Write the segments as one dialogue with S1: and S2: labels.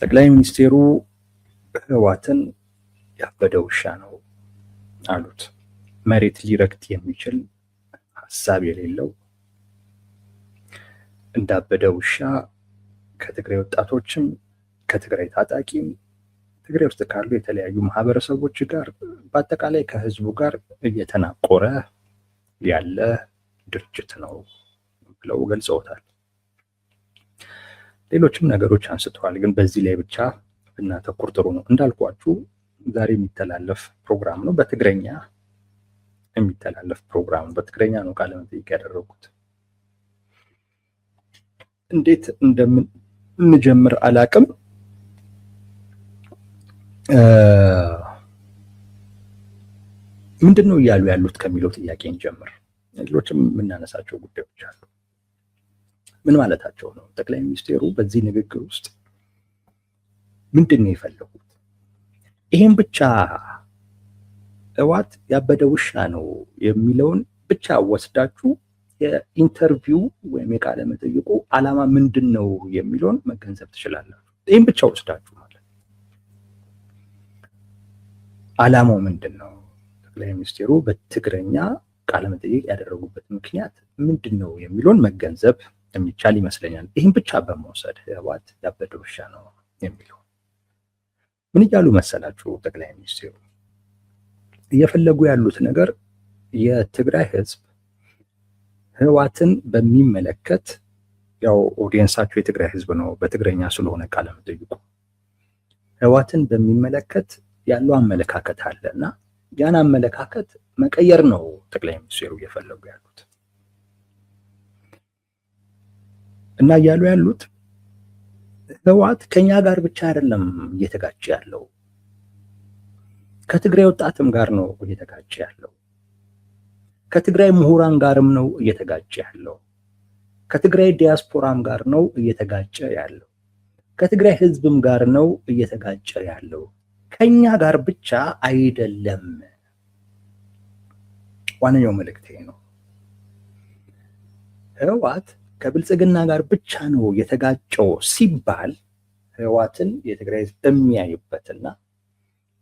S1: ጠቅላይ ሚኒስቴሩ ህወሓትን ያበደ ውሻ ነው አሉት። መሬት ሊረግጥ የሚችል ሀሳብ የሌለው እንዳበደ ውሻ ከትግራይ ወጣቶችም ከትግራይ ታጣቂም ትግራይ ውስጥ ካሉ የተለያዩ ማህበረሰቦች ጋር በአጠቃላይ ከህዝቡ ጋር እየተናቆረ ያለ ድርጅት ነው ብለው ገልጸውታል። ሌሎችም ነገሮች አንስተዋል፣ ግን በዚህ ላይ ብቻ ብናተኩር ጥሩ ነው። እንዳልኳችሁ ዛሬ የሚተላለፍ ፕሮግራም ነው፣ በትግረኛ የሚተላለፍ ፕሮግራም ነው። በትግረኛ ነው ቃለ መጠይቅ ያደረጉት። እንዴት እንደምንጀምር አላቅም። ምንድን ነው እያሉ ያሉት ከሚለው ጥያቄ እንጀምር። ሌሎችም የምናነሳቸው ጉዳዮች አሉ። ምን ማለታቸው ነው? ጠቅላይ ሚኒስቴሩ በዚህ ንግግር ውስጥ ምንድን ነው የፈለጉት? ይሄን ብቻ ህወሓት ያበደ ውሻ ነው የሚለውን ብቻ ወስዳችሁ የኢንተርቪው ወይም የቃለ መጠይቁ ዓላማ ምንድን ነው የሚለውን መገንዘብ ትችላላችሁ። ይህን ብቻ ወስዳችሁ ማለት ዓላማው ምንድን ነው? ጠቅላይ ሚኒስቴሩ በትግረኛ ቃለ መጠይቅ ያደረጉበት ምክንያት ምንድን ነው የሚለውን መገንዘብ የሚቻል ይመስለኛል። ይህን ብቻ በመውሰድ ህወሓት ያበደ ውሻ ነው የሚለው ምን እያሉ መሰላችሁ? ጠቅላይ ሚኒስቴሩ እየፈለጉ ያሉት ነገር የትግራይ ህዝብ ህወሓትን በሚመለከት ያው ኦዲየንሳቸው የትግራይ ህዝብ ነው፣ በትግረኛ ስለሆነ ቃለ መጠይቁ ህወሓትን በሚመለከት ያለው አመለካከት አለና ያን አመለካከት መቀየር ነው ጠቅላይ ሚኒስቴሩ እየፈለጉ ያሉት። እና እያሉ ያሉት ህወሓት ከኛ ጋር ብቻ አይደለም እየተጋጨ ያለው፣ ከትግራይ ወጣትም ጋር ነው እየተጋጨ ያለው፣ ከትግራይ ምሁራን ጋርም ነው እየተጋጨ ያለው፣ ከትግራይ ዲያስፖራም ጋር ነው እየተጋጨ ያለው፣ ከትግራይ ህዝብም ጋር ነው እየተጋጨ ያለው፣ ከኛ ጋር ብቻ አይደለም። ዋነኛው መልእክቴ ነው። ህወሓት ከብልጽግና ጋር ብቻ ነው የተጋጨው ሲባል ህወሓትን የትግራይ ህዝብ የሚያይበትና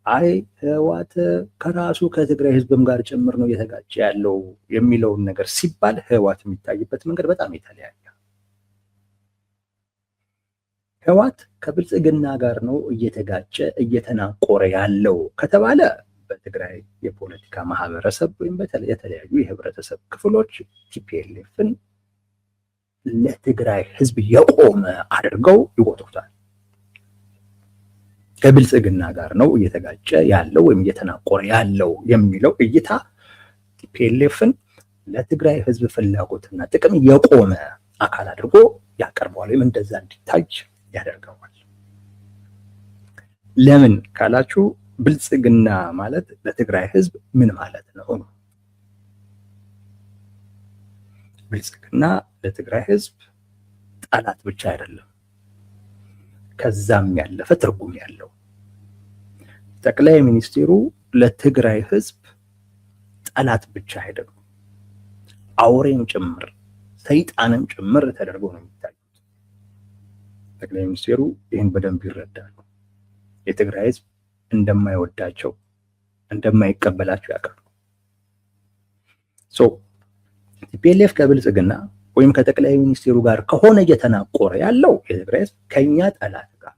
S1: አይ ህወሓት ከራሱ ከትግራይ ህዝብም ጋር ጭምር ነው እየተጋጨ ያለው የሚለውን ነገር ሲባል ህወሓት የሚታይበት መንገድ በጣም የተለያየ። ህወሓት ከብልጽግና ጋር ነው እየተጋጨ እየተናቆረ ያለው ከተባለ በትግራይ የፖለቲካ ማህበረሰብ ወይም የተለያዩ የህብረተሰብ ክፍሎች ቲፒኤልኤፍን ለትግራይ ህዝብ የቆመ አድርገው ይቆጥሩታል። ከብልጽግና ጋር ነው እየተጋጨ ያለው ወይም እየተናቆረ ያለው የሚለው እይታ ቲፒኤልኤፍን ለትግራይ ህዝብ ፍላጎትና ጥቅም የቆመ አካል አድርጎ ያቀርበዋል፣ ወይም እንደዛ እንዲታይ ያደርገዋል። ለምን ካላችሁ ብልጽግና ማለት ለትግራይ ህዝብ ምን ማለት ነው? ብልጽግና ለትግራይ ህዝብ ጠላት ብቻ አይደለም፣ ከዛም ያለፈ ትርጉም ያለው። ጠቅላይ ሚኒስቴሩ ለትግራይ ህዝብ ጠላት ብቻ አይደለም፣ አውሬም ጭምር ሰይጣንም ጭምር ተደርገው ነው የሚታዩት። ጠቅላይ ሚኒስቴሩ ይህን በደንብ ይረዳሉ። የትግራይ ህዝብ እንደማይወዳቸው እንደማይቀበላቸው ያውቃሉ። ቲፒኤልኤፍ ከብልጽግና ወይም ከጠቅላይ ሚኒስቴሩ ጋር ከሆነ እየተናቆረ ያለው የትግራይ ህዝብ ከኛ ጠላት ጋር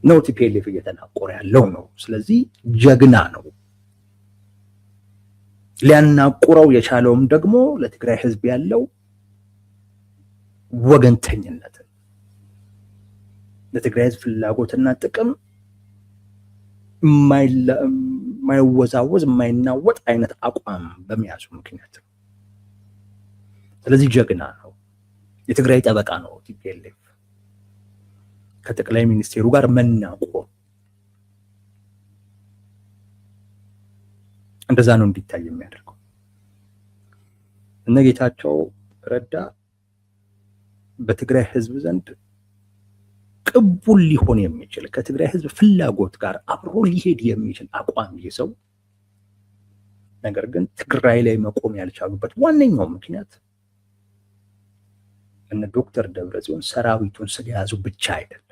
S1: ነው ቲፒኤልኤፍ እየተናቆረ ያለው ነው። ስለዚህ ጀግና ነው። ሊያናቁረው የቻለውም ደግሞ ለትግራይ ህዝብ ያለው ወገንተኝነት፣ ለትግራይ ህዝብ ፍላጎትና ጥቅም የማይወዛወዝ የማይናወጥ አይነት አቋም በመያዙ ምክንያት ነው። ስለዚህ ጀግና ነው፣ የትግራይ ጠበቃ ነው። ቲፒኤልኤፍ ከጠቅላይ ሚኒስቴሩ ጋር መናቆር እንደዛ ነው እንዲታይ የሚያደርገው። እነ ጌታቸው ረዳ በትግራይ ህዝብ ዘንድ ቅቡል ሊሆን የሚችል ከትግራይ ህዝብ ፍላጎት ጋር አብሮ ሊሄድ የሚችል አቋም ይዘው ነገር ግን ትግራይ ላይ መቆም ያልቻሉበት ዋነኛው ምክንያት እነ ዶክተር ደብረጽዮን ሰራዊቱን ስለያዙ ብቻ አይደለም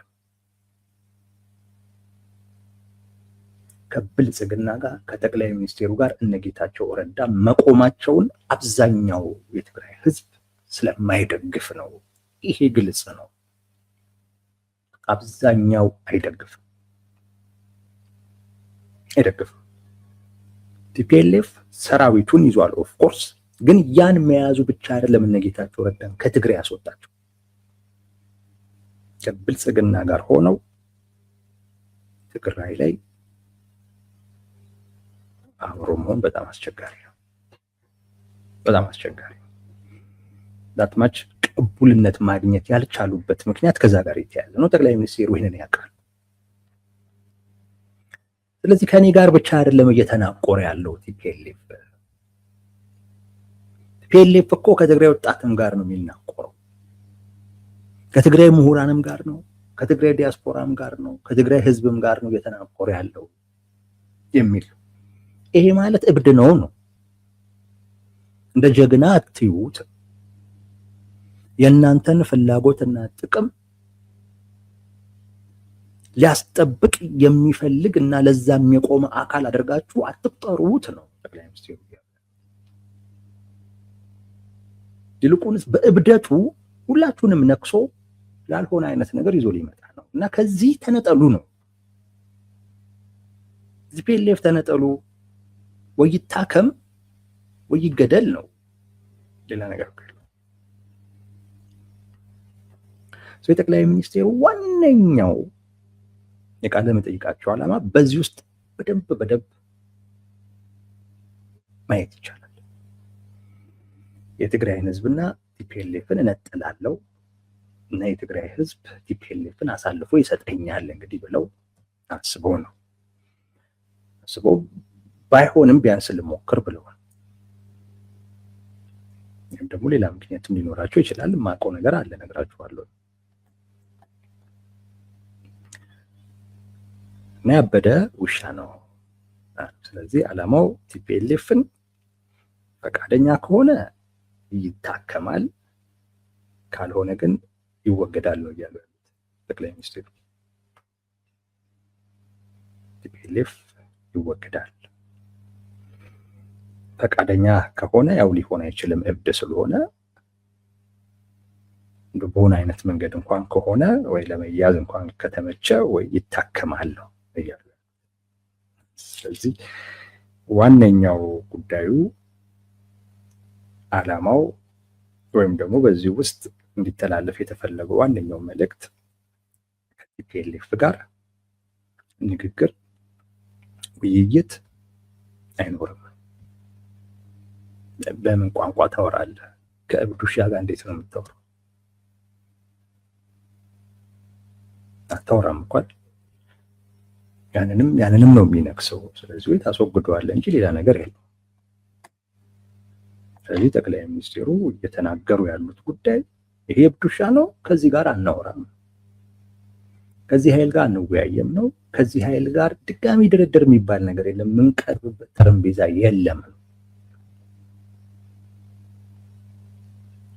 S1: ከብልጽግና ጋር ከጠቅላይ ሚኒስቴሩ ጋር እነ ጌታቸው ረዳ መቆማቸውን አብዛኛው የትግራይ ህዝብ ስለማይደግፍ ነው። ይሄ ግልጽ ነው። አብዛኛው አይደግፍም። ቲፒኤልኤፍ ሰራዊቱን ይዟል ኦፍ ኮርስ፣ ግን ያን መያዙ ብቻ አይደለም እነ ጌታቸው ረዳን ከትግራይ ያስወጣቸው። ከብልጽግና ጋር ሆነው ትግራይ ላይ አብሮ መሆን በጣም አስቸጋሪ ነው። በጣም አስቸጋሪ ነው። ዳትማች ቅቡልነት ማግኘት ያልቻሉበት ምክንያት ከዛ ጋር የተያያዘ ነው። ጠቅላይ ሚኒስትሩ ይህንን ያውቃል። ስለዚህ ከኔ ጋር ብቻ አይደለም እየተናቆረ ያለው ቲፒኤልኤፍ እኮ ከትግራይ ወጣትም ጋር ነው የሚናቆረው፣ ከትግራይ ምሁራንም ጋር ነው፣ ከትግራይ ዲያስፖራም ጋር ነው፣ ከትግራይ ህዝብም ጋር ነው እየተናቆረ ያለው የሚል ይሄ ማለት እብድ ነው። እንደ ጀግና አትዩት። የእናንተን ፍላጎትና ጥቅም ሊያስጠብቅ የሚፈልግ እና ለዛም የቆመ አካል አድርጋችሁ አትጠሩት ነው ጠቅላይ ሚኒስትሩ። ይልቁንስ በእብደቱ ሁላችሁንም ነክሶ ላልሆነ አይነት ነገር ይዞ ሊመጣ ነው እና ከዚህ ተነጠሉ ነው። ቲፒኤልኤፍ ተነጠሉ፣ ወይ ይታከም ወይ ይገደል ነው። ሌላ ነገር የጠቅላይ ሚኒስቴሩ ዋነኛው የቃለ መጠይቃቸው ዓላማ በዚህ ውስጥ በደንብ ማየት ይቻላል። የትግራይን ህዝብና ቲፒኤልኤፍን እነጥላለሁ እና የትግራይ ህዝብ ቲፒኤልኤፍን አሳልፎ ይሰጠኛል እንግዲህ ብለው አስበው ነው። አስበው ባይሆንም ቢያንስ ልሞክር ብለዋል። ይህም ደግሞ ሌላ ምክንያትም ሊኖራቸው ይችላል። የማውቀው ነገር አለ፣ እነግራችኋለሁ። እና ያበደ ውሻ ነው። ስለዚህ ዓላማው ቲፒኤልኤፍን ፈቃደኛ ከሆነ ይታከማል፣ ካልሆነ ግን ይወገዳል ነው እያሉ ያሉት ጠቅላይ ሚኒስትሩ። ቲፒኤልኤፍ ይወገዳል። ፈቃደኛ ከሆነ ያው ሊሆን አይችልም፣ እብድ ስለሆነ በሆነ አይነት መንገድ እንኳን ከሆነ ወይ ለመያዝ እንኳን ከተመቸ ወይ ይታከማል ነው እያሉ። ስለዚህ ዋነኛው ጉዳዩ ዓላማው ወይም ደግሞ በዚህ ውስጥ እንዲተላለፍ የተፈለገው ዋነኛው መልእክት ከቲፒኤልኤፍ ጋር ንግግር፣ ውይይት አይኖርም። በምን ቋንቋ ታወራለህ? ከእብድ ውሻ ጋር እንዴት ነው የምታወራው? አታወራም እንኳን ያንንም ነው የሚነክሰው። ስለዚህ ወይ ታስወግደዋለህ እንጂ ሌላ ነገር የለም። ስለዚህ ጠቅላይ ሚኒስትሩ እየተናገሩ ያሉት ጉዳይ ይሄ እብድ ውሻ ነው፣ ከዚህ ጋር አናወራም፣ ከዚህ ኃይል ጋር አንወያየም ነው። ከዚህ ኃይል ጋር ድጋሚ ድርድር የሚባል ነገር የለም፣ የምንቀርብበት ጠረጴዛ የለም።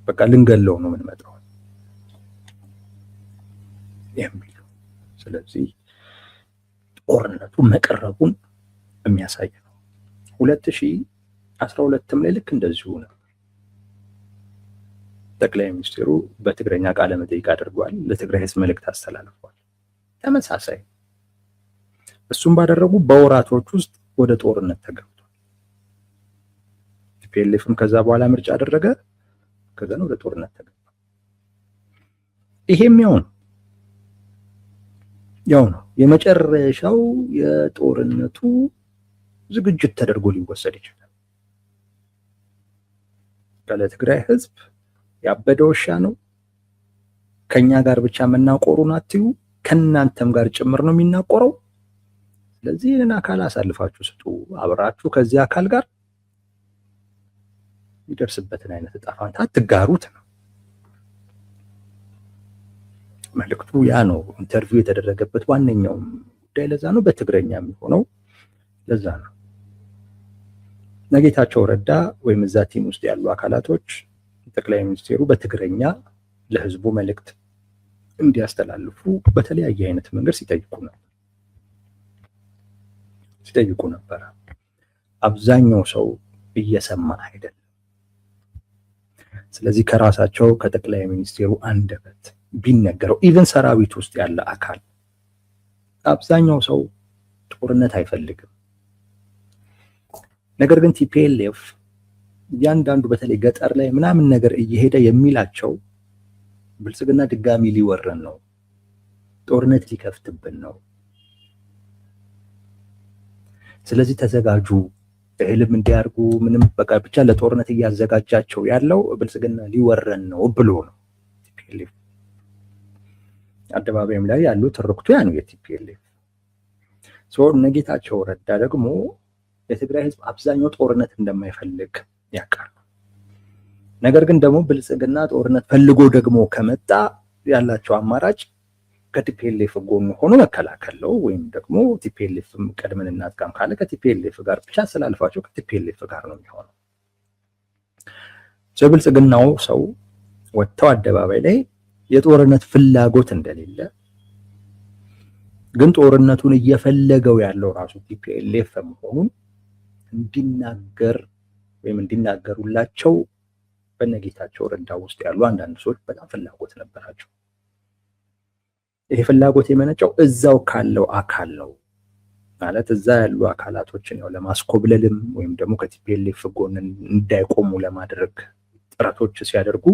S1: በቃ ልንገለው ነው የምንመጣው የሚሉ። ስለዚህ ጦርነቱ መቀረቡን የሚያሳይ ነው። 2012 ላይ ልክ እንደዚሁ ነው። ጠቅላይ ሚኒስትሩ በትግረኛ ቃለ መጠይቅ አድርጓል። ለትግራይ ህዝብ መልእክት አስተላልፏል። ተመሳሳይ እሱም ባደረጉ በወራቶች ውስጥ ወደ ጦርነት ተገብቷል። ቲፒኤልኤፍም ከዛ በኋላ ምርጫ አደረገ፣ ከዛ ነው ወደ ጦርነት ተገባ። ይሄም ያው ነው የመጨረሻው የጦርነቱ ዝግጅት ተደርጎ ሊወሰድ ይችላል። ለትግራይ ህዝብ ያበደ ውሻ ነው። ከኛ ጋር ብቻ መናቆሩን አትዩ፣ ከናንተም ጋር ጭምር ነው የሚናቆረው። ስለዚህ ይህንን አካል አሳልፋችሁ ስጡ፣ አብራችሁ ከዚህ አካል ጋር የሚደርስበትን አይነት ዕጣ ፈንታ አትጋሩት ነው መልእክቱ። ያ ነው ኢንተርቪው የተደረገበት ዋነኛው ጉዳይ። ለዛ ነው በትግረኛ የሚሆነው። ለዛ ነው ጌታቸው ረዳ ወይም እዛ ቲም ውስጥ ያሉ አካላቶች ጠቅላይ ሚኒስትሩ በትግረኛ ለህዝቡ መልእክት እንዲያስተላልፉ በተለያየ አይነት መንገድ ሲጠይቁ ነበር። አብዛኛው ሰው እየሰማ አይደለም። ስለዚህ ከራሳቸው ከጠቅላይ ሚኒስትሩ አንደበት ቢነገረው ኢቨን ሰራዊት ውስጥ ያለ አካል አብዛኛው ሰው ጦርነት አይፈልግም። ነገር ግን ቲፒኤልኤፍ እያንዳንዱ በተለይ ገጠር ላይ ምናምን ነገር እየሄደ የሚላቸው ብልጽግና ድጋሚ ሊወረን ነው፣ ጦርነት ሊከፍትብን ነው፣ ስለዚህ ተዘጋጁ፣ እህልም እንዲያርጉ ምንም በቃ ብቻ ለጦርነት እያዘጋጃቸው ያለው ብልጽግና ሊወረን ነው ብሎ ነው። ቲፒኤልኤፍ አደባባይም ላይ ያሉ ትርክቱ ያ ነው የቲፒኤልኤፍ እነ ጌታቸው ረዳ ደግሞ የትግራይ ህዝብ አብዛኛው ጦርነት እንደማይፈልግ ያውቃሉ። ነገር ግን ደግሞ ብልጽግና ጦርነት ፈልጎ ደግሞ ከመጣ ያላቸው አማራጭ ከቲፒኤልኤፍ ጎን ሆኖ መከላከል ነው፣ ወይም ደግሞ ቲፒኤልኤፍ ቀድመን እናጥቃም ካለ ከቲፒኤልኤፍ ጋር ብቻ ስላልፋቸው ከቲፒኤልኤፍ ጋር ነው የሚሆነው። ብልጽግናው ሰው ወጥተው አደባባይ ላይ የጦርነት ፍላጎት እንደሌለ ግን ጦርነቱን እየፈለገው ያለው ራሱ ቲፒኤልኤፍ መሆኑን እንዲናገር ወይም እንዲናገሩላቸው በነጌታቸው ረዳ ውስጥ ያሉ አንዳንድ ሰዎች በጣም ፍላጎት ነበራቸው። ይሄ ፍላጎት የመነጨው እዛው ካለው አካል ነው ማለት እዛ ያሉ አካላቶችን ያው ለማስኮብለልም ወይም ደግሞ ከቲፒኤልኤፍ ጎን እንዳይቆሙ ለማድረግ ጥረቶች ሲያደርጉ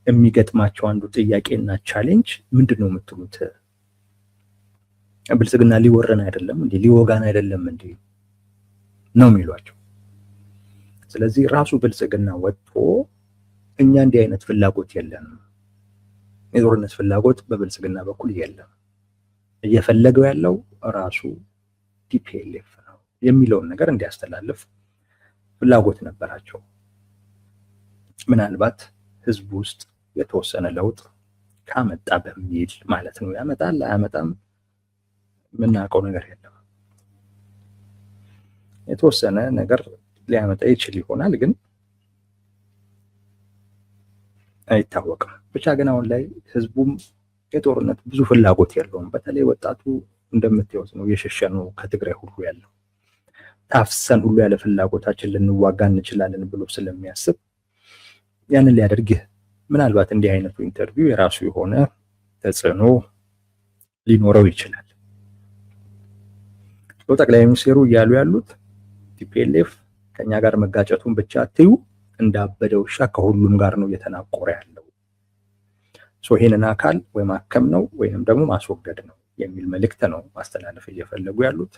S1: የሚገጥማቸው አንዱ ጥያቄና ቻሌንጅ ምንድነው የምትሉት? ብልጽግና ሊወረን አይደለም እንዴ? ሊወጋን አይደለም እንዴ ነው የሚሏቸው። ስለዚህ ራሱ ብልጽግና ወጥቶ እኛ እንዲህ አይነት ፍላጎት የለንም፣ የጦርነት ፍላጎት በብልጽግና በኩል የለም፣ እየፈለገው ያለው ራሱ ቲፒኤልኤፍ ነው የሚለውን ነገር እንዲያስተላልፍ ፍላጎት ነበራቸው። ምናልባት ህዝቡ ውስጥ የተወሰነ ለውጥ ካመጣ በሚል ማለት ነው። ያመጣል አያመጣም የምናውቀው ነገር የለም። የተወሰነ ነገር ሊያመጣ ይችል ይሆናል፣ ግን አይታወቅም። ብቻ ግን አሁን ላይ ህዝቡም የጦርነት ብዙ ፍላጎት የለውም። በተለይ ወጣቱ እንደምታዩት ነው የሸሸ ነው ከትግራይ ሁሉ ያለው ታፍሰን ሁሉ ያለ ፍላጎታችን ልንዋጋ እንችላለን ብሎ ስለሚያስብ ያንን ሊያደርግ ምናልባት እንዲህ አይነቱ ኢንተርቪው የራሱ የሆነ ተጽዕኖ ሊኖረው ይችላል። ጠቅላይ ሚኒስትሩ እያሉ ያሉት ቲፒኤልኤፍ ከኛ ጋር መጋጨቱን ብቻ አትዩ፣ እንዳበደ ውሻ ከሁሉም ጋር ነው እየተናቆረ ያለው። ይሄንን አካል ወይ ማከም ነው ወይንም ደግሞ ማስወገድ ነው የሚል መልእክት ነው ማስተላለፍ እየፈለጉ ያሉት።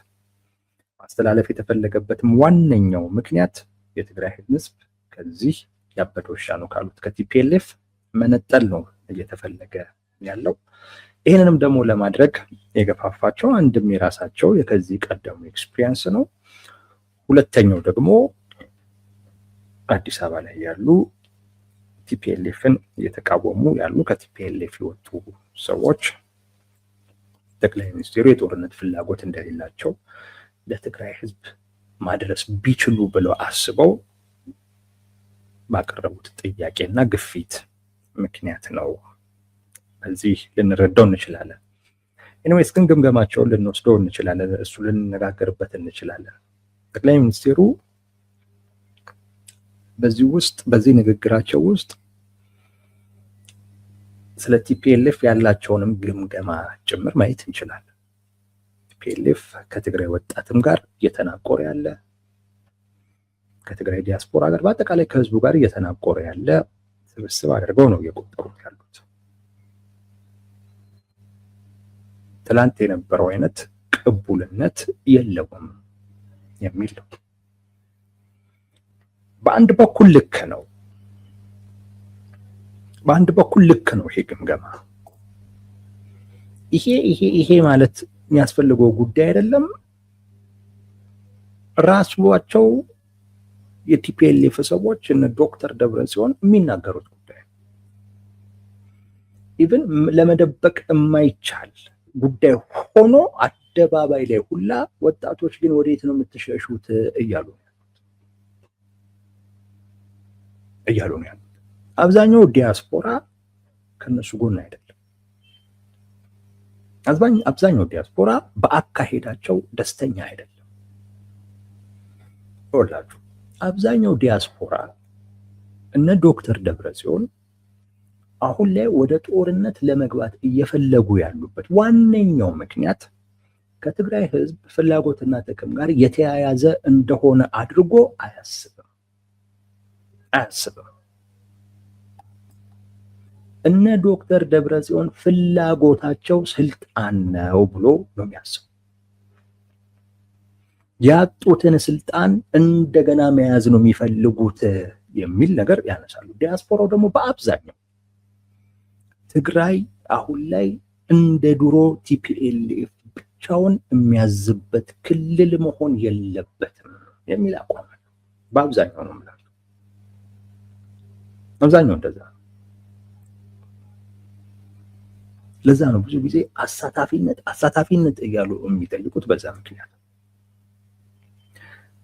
S1: ማስተላለፍ የተፈለገበትም ዋነኛው ምክንያት የትግራይ ህዝብ ከዚህ ያበደ ውሻ ነው ካሉት ከቲፒኤልኤፍ መነጠል ነው እየተፈለገ ያለው። ይህንንም ደግሞ ለማድረግ የገፋፋቸው አንድም የራሳቸው የከዚህ ቀደሙ ኤክስፒሪየንስ ነው። ሁለተኛው ደግሞ አዲስ አበባ ላይ ያሉ ቲፒኤልኤፍን እየተቃወሙ ያሉ ከቲፒኤልኤፍ የወጡ ሰዎች ጠቅላይ ሚኒስትሩ የጦርነት ፍላጎት እንደሌላቸው ለትግራይ ህዝብ ማድረስ ቢችሉ ብለው አስበው ባቀረቡት ጥያቄና ግፊት ምክንያት ነው። በዚህ ልንረዳው እንችላለን። ኤኒዌይስ ግን ግምገማቸውን ልንወስደው እንችላለን፣ እሱ ልንነጋገርበት እንችላለን። ጠቅላይ ሚኒስትሩ በዚህ ንግግራቸው ውስጥ ስለ ቲፒኤልኤፍ ያላቸውንም ግምገማ ጭምር ማየት እንችላለን። ቲፒኤልኤፍ ከትግራይ ወጣትም ጋር እየተናቆረ ያለ፣ ከትግራይ ዲያስፖራ ጋር በአጠቃላይ ከህዝቡ ጋር እየተናቆረ ያለ ስብስብ አድርገው ነው እየቆጠሩት ያሉት። ትላንት የነበረው አይነት ቅቡልነት የለውም የሚል ነው። በአንድ በኩል ልክ ነው፣ ይሄ ግምገማ። ይሄ ማለት የሚያስፈልገው ጉዳይ አይደለም። ራሷቸው የቲፒኤልኤፍ ሰዎች እነ ዶክተር ደብረጽዮን የሚናገሩት ጉዳይ ኢቭን ለመደበቅ የማይቻል ጉዳይ ሆኖ አደባባይ ላይ ሁላ ወጣቶች ግን ወዴት ነው የምትሸሹት እያሉ ነው ያሉት። አብዛኛው ዲያስፖራ ከነሱ ጎን አይደለም። አብዛኛው ዲያስፖራ በአካሄዳቸው ደስተኛ አይደለም። ወላችሁ አብዛኛው ዲያስፖራ እነ ዶክተር ደብረጽዮን አሁን ላይ ወደ ጦርነት ለመግባት እየፈለጉ ያሉበት ዋነኛው ምክንያት ከትግራይ ህዝብ ፍላጎትና ጥቅም ጋር የተያያዘ እንደሆነ አድርጎ አያስብም። እነ ዶክተር ደብረጽዮን ፍላጎታቸው ስልጣን ነው ብሎ ነው የሚያስቡ። ያጡትን ስልጣን እንደገና መያዝ ነው የሚፈልጉት የሚል ነገር ያነሳሉ። ዲያስፖራው ደግሞ በአብዛኛው ትግራይ አሁን ላይ እንደ ድሮ ቲፒኤልኤፍ ብቻውን የሚያዝበት ክልል መሆን የለበትም የሚል አቋም አለ። በአብዛኛው ነው ማለት አብዛኛው እንደዛ። ለዛ ነው ብዙ ጊዜ አሳታፊነት እያሉ የሚጠይቁት በዛ ምክንያት።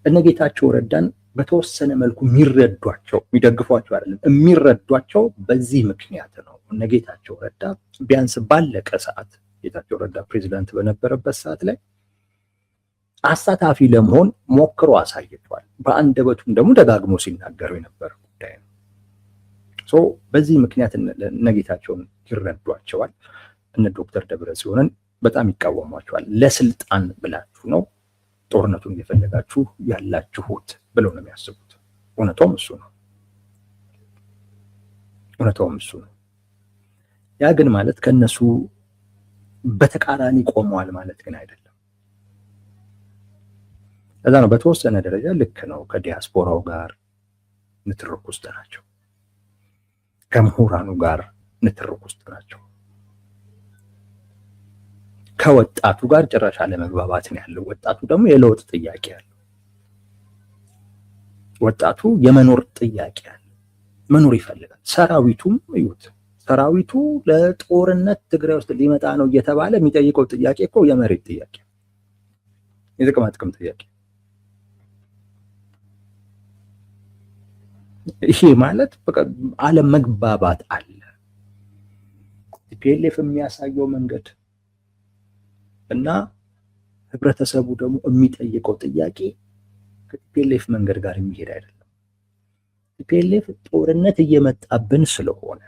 S1: እነ ጌታቸው ረዳን በተወሰነ መልኩ የሚረዷቸው የሚደግፏቸው አይደለም፣ የሚረዷቸው በዚህ ምክንያት ነው። እነ ጌታቸው ረዳ ቢያንስ ባለቀ ሰዓት ጌታቸው ረዳ ፕሬዚዳንት በነበረበት ሰዓት ላይ አሳታፊ ለመሆን ሞክሮ አሳይቷል። በአንደበቱም ደግሞ ደጋግሞ ሲናገሩ የነበረ ጉዳይ ነው። በዚህ ምክንያት እነ ጌታቸውን ይረዷቸዋል። እነ ዶክተር ደብረጽዮንን በጣም ይቃወሟቸዋል። ለስልጣን ብላችሁ ነው ጦርነቱን እየፈለጋችሁ ያላችሁት ብለው ነው የሚያስቡት። እውነታውም እሱ ነው። ያ ግን ማለት ከነሱ በተቃራኒ ቆመዋል ማለት ግን አይደለም። ለዛ ነው በተወሰነ ደረጃ ልክ ነው፣ ከዲያስፖራው ጋር ንትርክ ውስጥ ናቸው፣ ከምሁራኑ ጋር ንትርክ ውስጥ ናቸው። ከወጣቱ ጋር ጭራሽ አለመግባባት ነው ያለው። ወጣቱ ደግሞ የለውጥ ጥያቄ አለው። ወጣቱ የመኖር ጥያቄ አለ፣ መኖር ይፈልጋል። ሰራዊቱም እዩት፣ ሰራዊቱ ለጦርነት ትግራይ ውስጥ ሊመጣ ነው እየተባለ የሚጠይቀው ጥያቄ እኮ የመሬት ጥያቄ፣ የጥቅማ ጥቅም ጥያቄ። ይሄ ማለት በቃ አለመግባባት አለ። ቲፒኤልኤፍ የሚያሳየው መንገድ እና ህብረተሰቡ ደግሞ የሚጠይቀው ጥያቄ ከቲፒኤልኤፍ መንገድ ጋር የሚሄድ አይደለም። ቲፒኤልኤፍ ጦርነት እየመጣብን ስለሆነ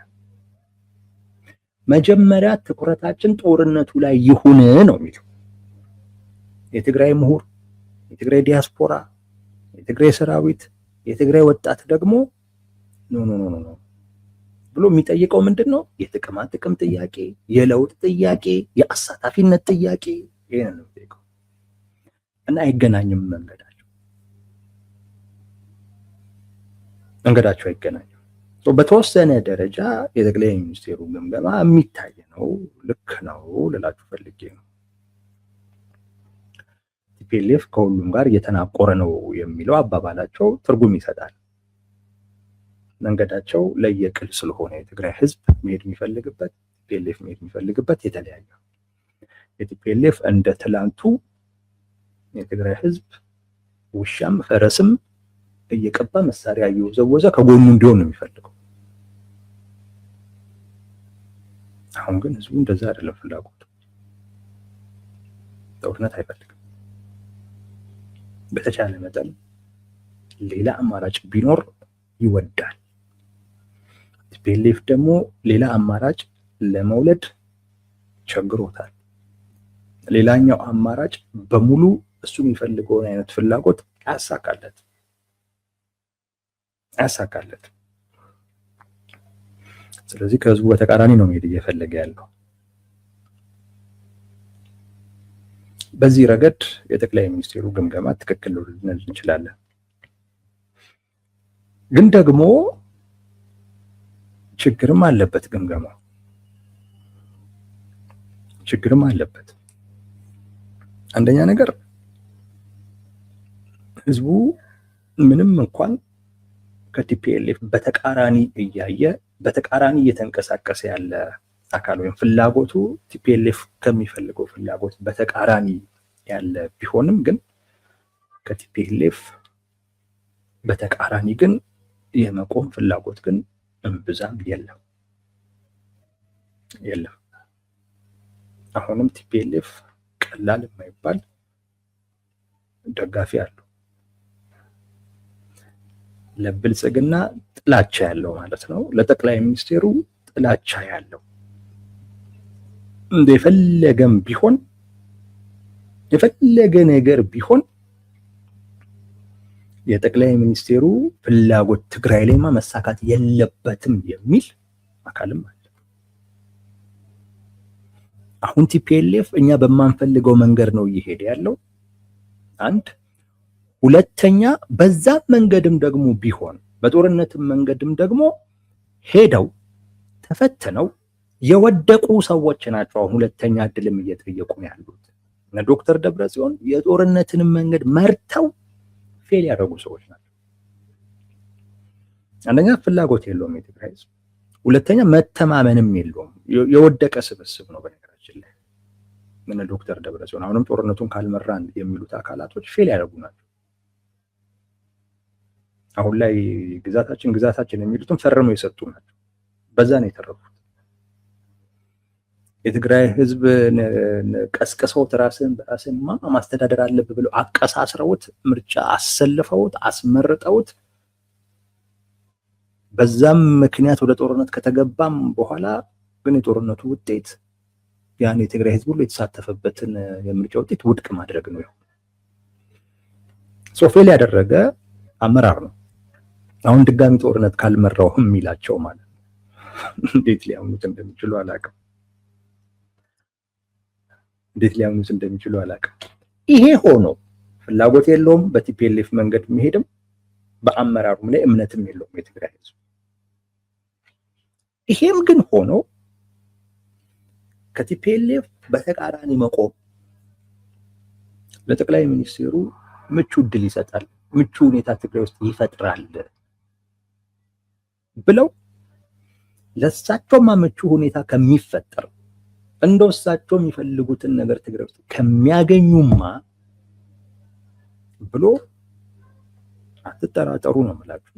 S1: መጀመሪያ ትኩረታችን ጦርነቱ ላይ ይሁን ነው የሚለው። የትግራይ ምሁር፣ የትግራይ ዲያስፖራ፣ የትግራይ ሰራዊት፣ የትግራይ ወጣት ደግሞ ኖ ብሎ የሚጠይቀው ምንድነው? የጥቅማ ጥቅም ጥያቄ፣ የለውጥ ጥያቄ፣ የአሳታፊነት ጥያቄ። ይሄን ነው የሚጠይቀው እና አይገናኝም መንገዳቸው አይገናኝም። በተወሰነ ደረጃ የጠቅላይ ሚኒስቴሩ ግምገማ የሚታይ ነው፣ ልክ ነው ልላችሁ ፈልጌ ነው። ቲፒኤልኤፍ ከሁሉም ጋር እየተናቆረ ነው የሚለው አባባላቸው ትርጉም ይሰጣል። መንገዳቸው ለየቅል ስለሆነ የትግራይ ህዝብ መሄድ የሚፈልግበት፣ ቲፒኤልኤፍ መሄድ የሚፈልግበት የተለያየ። የቲፒኤልኤፍ እንደ ትላንቱ የትግራይ ህዝብ ውሻም ፈረስም እየቀባ መሳሪያ እየወዘወዘ ከጎኑ እንዲሆን ነው የሚፈልገው። አሁን ግን ህዝቡ እንደዛ አይደለም ፍላጎቱ። ጦርነት አይፈልግም። በተቻለ መጠን ሌላ አማራጭ ቢኖር ይወዳል። ቲፒኤልኤፍ ደግሞ ሌላ አማራጭ ለመውለድ ቸግሮታል። ሌላኛው አማራጭ በሙሉ እሱ የሚፈልገውን አይነት ፍላጎት አያሳካለት። ስለዚህ ከህዝቡ በተቃራኒ ነው መሄድ እየፈለገ ያለው። በዚህ ረገድ የጠቅላይ ሚኒስቴሩ ግምገማ ትክክል ልንል እንችላለን። ግን ደግሞ ችግርም አለበት። ግምገማው ችግርም አለበት። አንደኛ ነገር ህዝቡ ምንም እንኳን ከቲፒኤልኤፍ በተቃራኒ እያየ በተቃራኒ እየተንቀሳቀሰ ያለ አካል ወይም ፍላጎቱ ቲፒኤልኤፍ ከሚፈልገው ፍላጎት በተቃራኒ ያለ ቢሆንም ግን ከቲፒኤልኤፍ በተቃራኒ ግን የመቆም ፍላጎት ግን እምብዛም የለም። የለም። አሁንም ቲፒኤልኤፍ ቀላል የማይባል ደጋፊ አለው። ለብልጽግና ጥላቻ ያለው ማለት ነው። ለጠቅላይ ሚኒስቴሩ ጥላቻ ያለው እንደፈለገም ቢሆን የፈለገ ነገር ቢሆን የጠቅላይ ሚኒስቴሩ ፍላጎት ትግራይ ላይማ መሳካት የለበትም የሚል አካልም አለ። አሁን ቲፒኤልኤፍ እኛ በማንፈልገው መንገድ ነው እየሄደ ያለው። አንድ ሁለተኛ፣ በዛ መንገድም ደግሞ ቢሆን በጦርነትም መንገድም ደግሞ ሄደው ተፈትነው የወደቁ ሰዎች ናቸው። አሁን ሁለተኛ እድልም እየጠየቁ ያሉት እነ ዶክተር ደብረጽዮን የጦርነትንም መንገድ መርተው ፌል ያደረጉ ሰዎች ናቸው። አንደኛ ፍላጎት የለውም የትግራይ ህዝብ፣ ሁለተኛ መተማመንም የለውም። የወደቀ ስብስብ ነው። በነገራችን ላይ እነ ዶክተር ደብረጽዮን አሁንም ጦርነቱን ካልመራን የሚሉት አካላቶች ፌል ያደረጉ ናቸው። አሁን ላይ ግዛታችን የሚሉትም ፈርመው የሰጡ ናቸው። በዛ ነው የተረፉት። የትግራይ ህዝብ ቀስቅሰውት ራስን በራስን ማስተዳደር አለብህ ብለው አቀሳስረውት ምርጫ አሰልፈውት አስመርጠውት በዛም ምክንያት ወደ ጦርነት ከተገባም በኋላ ግን የጦርነቱ ውጤት ያን የትግራይ ህዝብ ሁሉ የተሳተፈበትን የምርጫ ውጤት ውድቅ ማድረግ ነው። ፌል ያደረገ አመራር ነው። አሁን ድጋሚ ጦርነት ካልመራውም የሚላቸው ማለት ነው። እንዴት ሊያምኑት እንደሚችሉ አላውቅም። ይሄ ሆኖ ፍላጎት የለውም በቲፒኤልኤፍ መንገድ የሚሄድም በአመራሩም ላይ እምነትም የለውም የትግራይ ህዝብ። ይሄም ግን ሆኖ ከቲፒኤልኤፍ በተቃራኒ መቆም ለጠቅላይ ሚኒስትሩ ምቹ እድል ይሰጣል፣ ምቹ ሁኔታ ትግራይ ውስጥ ይፈጥራል ብለው ለሳቸውማ ምቹ ሁኔታ ከሚፈጠር እንደው እሳቸው የሚፈልጉትን ነገር ትግራይ ውስጥ ከሚያገኙማ ብሎ አትጠራጠሩ ነው የምላችሁ።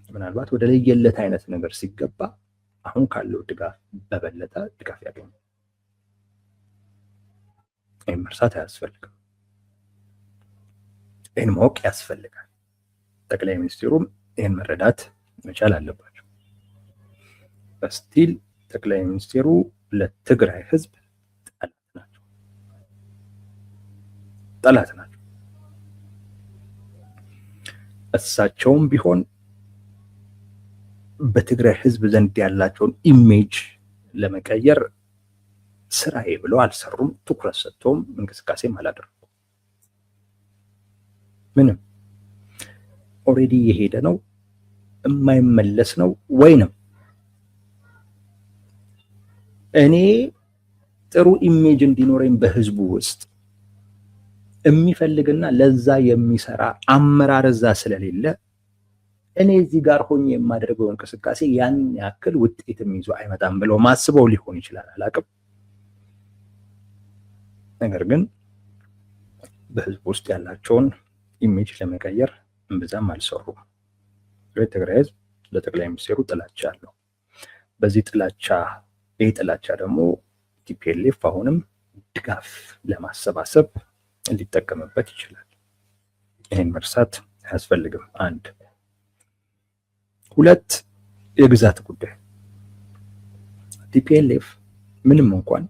S1: ምናልባት ወደ ለየለት አይነት ነገር ሲገባ አሁን ካለው ድጋፍ በበለጠ ድጋፍ ያገኛል። ይህን መርሳት አያስፈልግም። ይህን ማወቅ ያስፈልጋል። ጠቅላይ ሚኒስትሩም ይህን መረዳት መቻል አለባቸው። በስቲል ጠቅላይ ሚኒስትሩ ለትግራይ ህዝብ ጠላት ናቸው። እሳቸውም ቢሆን በትግራይ ህዝብ ዘንድ ያላቸውን ኢሜጅ ለመቀየር ስራዬ ብለው አልሰሩም። ትኩረት ሰጥተውም እንቅስቃሴም አላደረጉም። ምንም ኦልሬዲ የሄደ ነው፣ የማይመለስ ነው። ወይንም እኔ ጥሩ ኢሜጅ እንዲኖረኝ በህዝቡ ውስጥ የሚፈልግና ለዛ የሚሰራ አመራር እዛ ስለሌለ እኔ እዚህ ጋር ሆኜ የማደርገው እንቅስቃሴ ያን ያክል ውጤትም ይዞ አይመጣም ብለው ማስበው ሊሆን ይችላል፣ አላውቅም። ነገር ግን በህዝቡ ውስጥ ያላቸውን ኢሜጅ ለመቀየር እምብዛም አልሰሩም። የትግራይ ህዝብ ለጠቅላይ ሚኒስትሩ ጥላቻ አለው። በዚህ ይህ ጥላቻ ደግሞ ቲፒኤልኤፍ አሁንም ድጋፍ ለማሰባሰብ ሊጠቀምበት ይችላል። ይህን መርሳት አያስፈልግም። አንድ ሁለት፣ የግዛት ጉዳይ። ቲፒኤልኤፍ ምንም እንኳን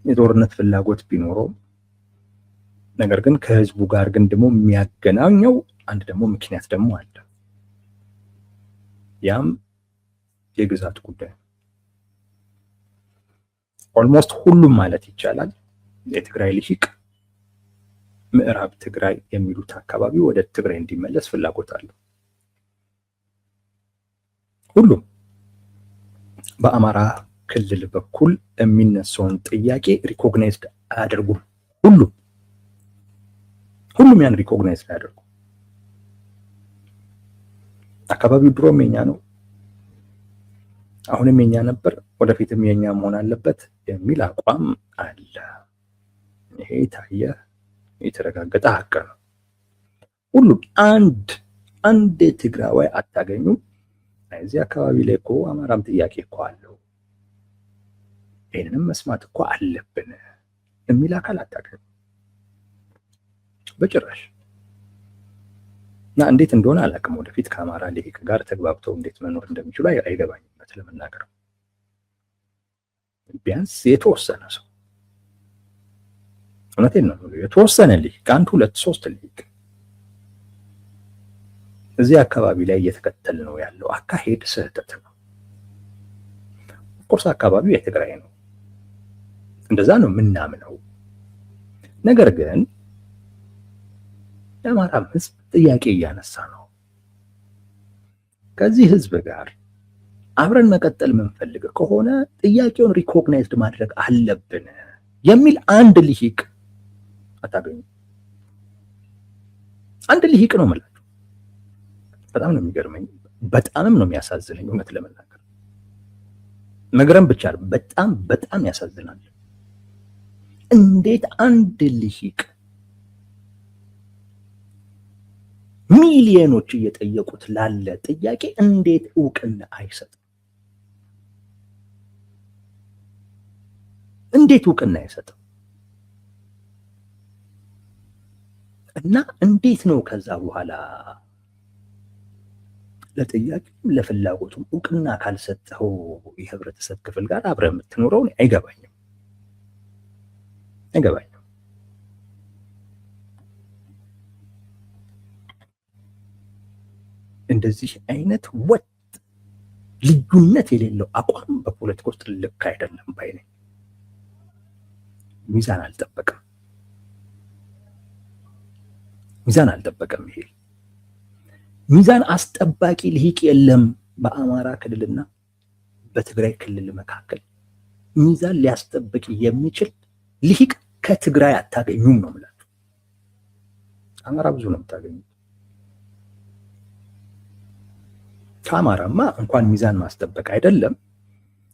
S1: የጦርነት ፍላጎት ቢኖረው ነገር ግን ከህዝቡ ጋር ግን ደግሞ የሚያገናኘው አንድ ደግሞ ምክንያት ደግሞ አለ። ያም የግዛት ጉዳይ። ኦልሞስት ሁሉም ማለት ይቻላል የትግራይ ልሂቅ ምዕራብ ትግራይ የሚሉት አካባቢ ወደ ትግራይ እንዲመለስ ፍላጎት አለው። ሁሉም በአማራ ክልል በኩል የሚነሳውን ጥያቄ ሪኮግናይዝድ አያደርጉም። ሁሉም ያን ሪኮግናይዝድ አያደርጉም። አካባቢው ድሮም የኛ ነው፣ አሁንም የኛ ነበር፣ ወደፊትም የኛ መሆን አለበት የሚል አቋም አለ። ይሄ ታየ የተረጋገጠ ሀቅ ነው። ሁሉም አንድ ትግራዋይ አታገኙም እዚህ አካባቢ ላይ እኮ አማራም ጥያቄ እኮ አለው ይህንንም መስማት እኮ አለብን የሚል አካል አታገኙ በጭራሽ። እና እንዴት እንደሆነ አላውቅም። ወደፊት ከአማራ ልሂቅ ጋር ተግባብተው እንዴት መኖር እንደሚችሉ አይገባኝም ለመናገር። ቢያንስ የተወሰነ ሰው እውነቴን ነው የተወሰነ ልሂቅ 1 2 3 ልሂቅ እዚህ አካባቢ ላይ እየተከተል ነው ያለው አካሄድ ስህተት ነው። ኦፍኮርስ አካባቢው የትግራይ ነው፣ እንደዛ ነው ምናምነው። ነገር ግን የአማራ ህዝብ ጥያቄ እያነሳ ነው። ከዚህ ህዝብ ጋር አብረን መቀጠል የምንፈልግ ከሆነ ጥያቄውን ሪኮግናይዝድ ማድረግ አለብን የሚል አንድ ልሂቅ አታገኙ። አንድ ልሂቅ ነው የምላችሁ። በጣም ነው የሚገርመኝ፣ በጣምም ነው የሚያሳዝነኝ። እውነት ለመናገር መግረም ብቻ በጣም በጣም ያሳዝናል። እንዴት አንድ ልሂቅ ሚሊዮኖች እየጠየቁት ላለ ጥያቄ እንዴት እውቅና አይሰጥም? እንዴት እውቅና አይሰጥም? እና እንዴት ነው ከዛ በኋላ ለጥያቄም ለፍላጎቱም እውቅና ካልሰጠው የህብረተሰብ ክፍል ጋር አብረህ የምትኖረው? አይገባኝም። እንደዚህ አይነት ወጥ ልዩነት የሌለው አቋም በፖለቲካ ውስጥ ልክ አይደለም ባይ ነኝ። ሚዛን አልጠበቀም። ይሄ ሚዛን አስጠባቂ ልሂቅ የለም በአማራ ክልልና በትግራይ ክልል መካከል። ሚዛን ሊያስጠብቅ የሚችል ልሂቅ ከትግራይ አታገኙም ነው የምላችሁ። አማራ ብዙ ነው የምታገኙት። ከአማራማ እንኳን ሚዛን ማስጠበቅ አይደለም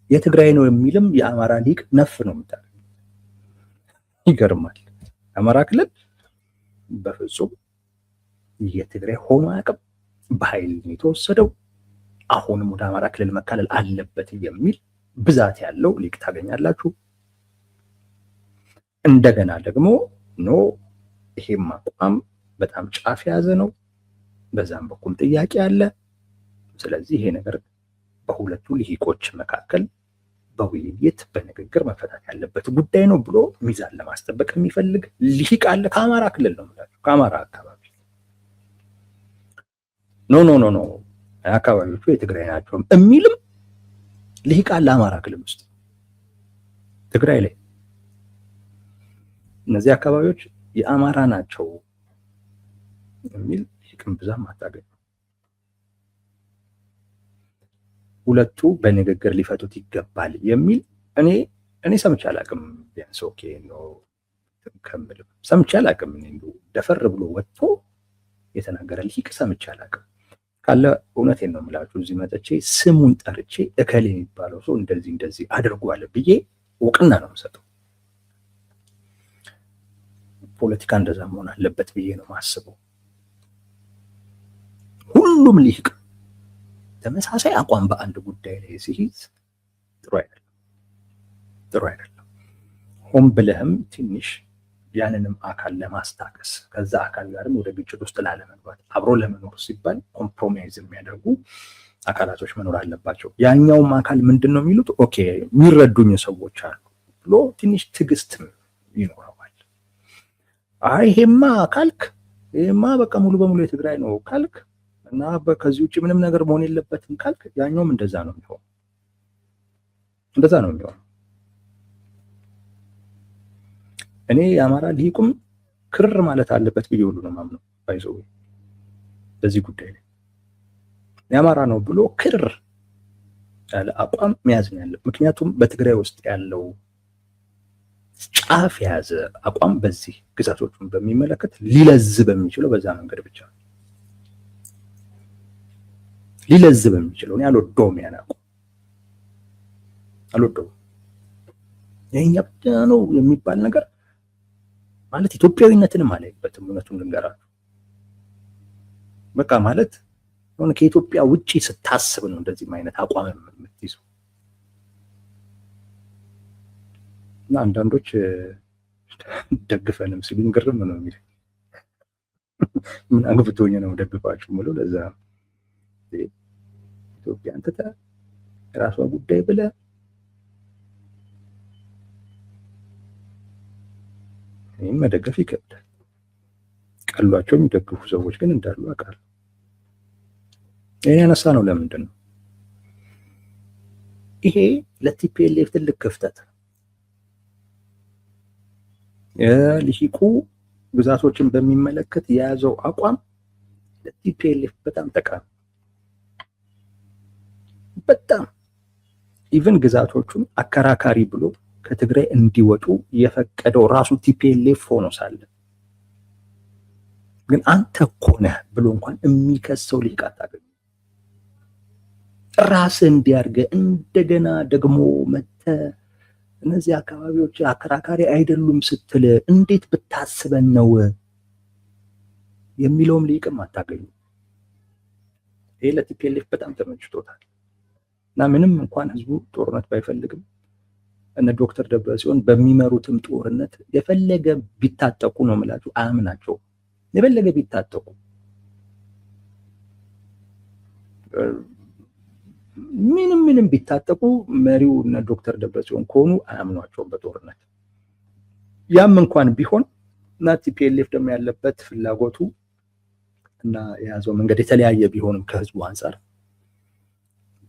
S1: የትግራይ ነው የሚልም የአማራ ሊቅ ነፍ ነው የምታገኙት። ይገርማል። አማራ ክልል በፍጹም የትግራይ ሆኖ አያውቅም። በኃይል የተወሰደው አሁንም ወደ አማራ ክልል መካለል አለበት የሚል ብዛት ያለው ሊቅ ታገኛላችሁ። እንደገና ደግሞ ኖ ይሄም አቋም በጣም ጫፍ የያዘ ነው፣ በዛም በኩል ጥያቄ አለ። ስለዚህ ይሄ ነገር በሁለቱ ልሂቆች መካከል በውይይት በንግግር መፈታት ያለበት ጉዳይ ነው ብሎ ሚዛን ለማስጠበቅ የሚፈልግ ልሂቅ አለ። ከአማራ ክልል ነው የምላችሁ፣ ከአማራ አካባቢ ኖ አካባቢዎቹ የትግራይ ናቸው የሚልም ልሂቅ አለ አማራ ክልል ውስጥ። ትግራይ ላይ እነዚህ አካባቢዎች የአማራ ናቸው የሚል ልሂቅም ብዛም አታገኙ። ሁለቱ በንግግር ሊፈቱት ይገባል የሚል እኔ ሰምቼ አላውቅም። ቢያንስ ኦኬ ነው ከምልም ሰምቼ አላውቅም። ደፈር ብሎ ወጥቶ የተናገረ ልሂቅ ሰምቼ አላውቅም። ካለ እውነቴን ነው የምላችሁ፣ እዚህ መጥቼ ስሙን ጠርቼ እከሌ የሚባለው ሰው እንደዚህ አድርጓል ብዬ እውቅና ነው የምሰጠው። ፖለቲካ እንደዛ መሆን አለበት ብዬ ነው የማስበው። ሁሉም ልሂቅ ተመሳሳይ አቋም በአንድ ጉዳይ ላይ ሲይዝ ጥሩ አይደለም። ሆን ብለህም ትንሽ ያንንም አካል ለማስታከስ ከዛ አካል ጋርም ወደ ግጭት ውስጥ ላለመግባት አብሮ ለመኖር ሲባል ኮምፕሮማይዝ የሚያደርጉ አካላቶች መኖር አለባቸው። ያኛውም አካል ምንድን ነው የሚሉት? ኦኬ የሚረዱኝ ሰዎች አሉ ብሎ ትንሽ ትዕግስት ይኖረዋል። አይ ይሄማ ካልክ ይሄማ በቃ ሙሉ በሙሉ የትግራይ ነው ካልክ እና ከዚህ ውጭ ምንም ነገር መሆን የለበትም ካልክ ያኛውም እንደዛ ነው የሚሆነው። እኔ የአማራ ልሂቁም ክርር ማለት አለበት ብዬ ሁሉ ነው ማምነው። ባይዘው በዚህ ጉዳይ ላይ የአማራ ነው ብሎ ክርር ያለ አቋም መያዝ ነው ያለው። ምክንያቱም በትግራይ ውስጥ ያለው ጫፍ የያዘ አቋም በዚህ ግዛቶቹን በሚመለከት ሊለዝብ የሚችለው በዛ መንገድ ብቻ ነው። ሊለዝብ የሚችለው እኔ አልወደውም። ያን አቋም አልወደውም። የኛ ብቻ ነው የሚባል ነገር ማለት ኢትዮጵያዊነትንም አላየበትም። እውነቱን ልንገራችሁ በቃ ማለት ሆነ ከኢትዮጵያ ውጪ ስታስብ ነው እንደዚህ አይነት አቋም የምትይዘው። እና አንዳንዶች ደግፈንም ሲሉኝ ግርም ነው የሚል ምን አግብቶኝ ነው ደግፋችሁ ምለው። ለዛ ኢትዮጵያን ትተህ የራሷ ጉዳይ ብለህ ይህም መደገፍ ይከብዳል። ቀሏቸው የሚደግፉ ሰዎች ግን እንዳሉ አውቃለሁ። ይህን ያነሳ ነው ለምንድን ነው? ይሄ ለቲፒኤልኤፍ ትልቅ ክፍተት ነው። የልሂቁ ግዛቶችን በሚመለከት የያዘው አቋም ለቲፒኤልኤፍ በጣም ጠቃሚ፣ በጣም ኢቭን ግዛቶቹን አከራካሪ ብሎ ከትግራይ እንዲወጡ የፈቀደው ራሱ ቲፒኤልኤፍ ሆኖ ሳለ ግን አንተ እኮ ነህ ብሎ እንኳን የሚከሰው ልሂቅ አታገኙም። ራስህ እንዲያርገህ እንደገና ደግሞ መተህ እነዚህ አካባቢዎች አከራካሪ አይደሉም ስትል እንዴት ብታስበን ነው የሚለውም ልሂቅም አታገኙም። ይሄ ለቲፒኤልኤፍ በጣም ተመችቶታል እና ምንም እንኳን ህዝቡ ጦርነት ባይፈልግም እነ ዶክተር ደብረጽዮን በሚመሩትም ጦርነት የፈለገ ቢታጠቁ ነው የምላችሁ፣ አያምናቸውም። የፈለገ ቢታጠቁ ምንም ቢታጠቁ መሪው እነ ዶክተር ደብረጽዮን ከሆኑ አያምኗቸውም በጦርነት። ያም እንኳን ቢሆን እና ቲፒኤልኤፍ ደግሞ ያለበት ፍላጎቱ እና የያዘው መንገድ የተለያየ ቢሆንም ከህዝቡ አንጻር